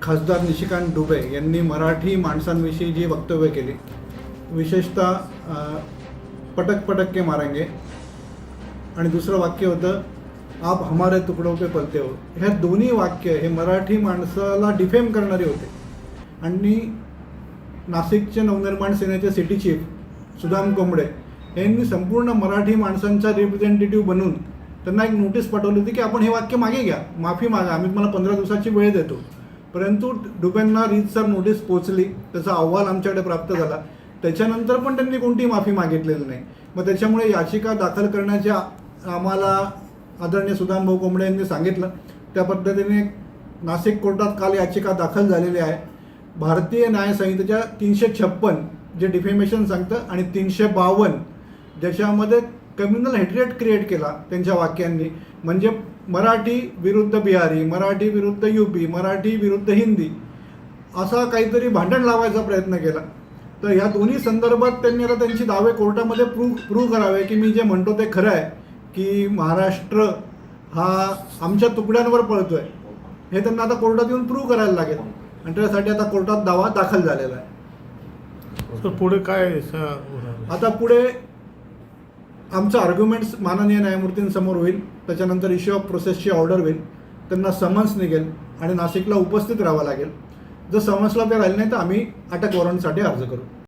खासदार निशिकांत दुबे यांनी मराठी माणसांविषयी जी वक्तव्य केली, विशेषतः पटक पटक के मारेंगे आणि दुसरं वाक्य होतं आप हमारे तुकडों पे पलते हो. ह्या दोन्ही वाक्य हे मराठी माणसाला डिफेम करणारे होते. आणि नाशिकचे नवनिर्माण सेनेचे सिटी चीफ सुदाम कोंबडे यांनी संपूर्ण मराठी माणसांचा रिप्रेझेंटेटिव्ह बनून त्यांना एक नोटीस पाठवली होती की आपण हे वाक्य मागे घ्या, माफी मागा, आम्ही तुम्हाला 15 दिवसाची वेळ देतो. परंतु दुबेंना रीतसर नोटीस पोचली, त्याचा अहवाल आमच्याकडे प्राप्त झाला. त्याच्यानंतर पण त्यांनी कोणतीही माफी मागितलेली नाही. मग त्याच्यामुळे याचिका दाखल करण्याच्या आम्हाला आदरणीय सुदामभाऊ कोंबडे यांनी सांगितलं. त्या पद्धतीने नाशिक कोर्टात काल याचिका दाखल झालेली आहे. भारतीय न्याय संहितेच्या 356 जे डिफेमेशन सांगतं आणि 352 ज्याच्यामध्ये कम्युनल हेट्रेट क्रिएट केला त्यांच्या वाक्यांनी, म्हणजे मराठी विरुद्ध बिहारी, मराठी विरुद्ध यूपी, मराठी विरुद्ध हिंदी, असा काहीतरी भांडण लावायचा प्रयत्न केला. तर ह्या दोन्ही संदर्भात त्यांनी आता त्यांची दावे कोर्टामध्ये प्रूव्ह करावे की मी जे म्हणतो ते खरं आहे की महाराष्ट्र हा आमच्या तुकड्यांवर पळतोय, हे त्यांना आता कोर्टात येऊन प्रूव्ह करायला लागेल. आणि त्यासाठी आता कोर्टात दावा दाखल झालेला आहे. पुढे काय आता पुढे आमचं आर्ग्युमेंट्स माननीय न्यायमूर्तींसमोर होईल. त्याच्यानंतर इश्यू ऑफ प्रोसेसची ऑर्डर होईल, त्यांना समन्स निघेल आणि नाशिकला उपस्थित राहावं लागेल. जर समन्सला ते राहिले नाही तर आम्ही अटक वॉरंटसाठी अर्ज करू.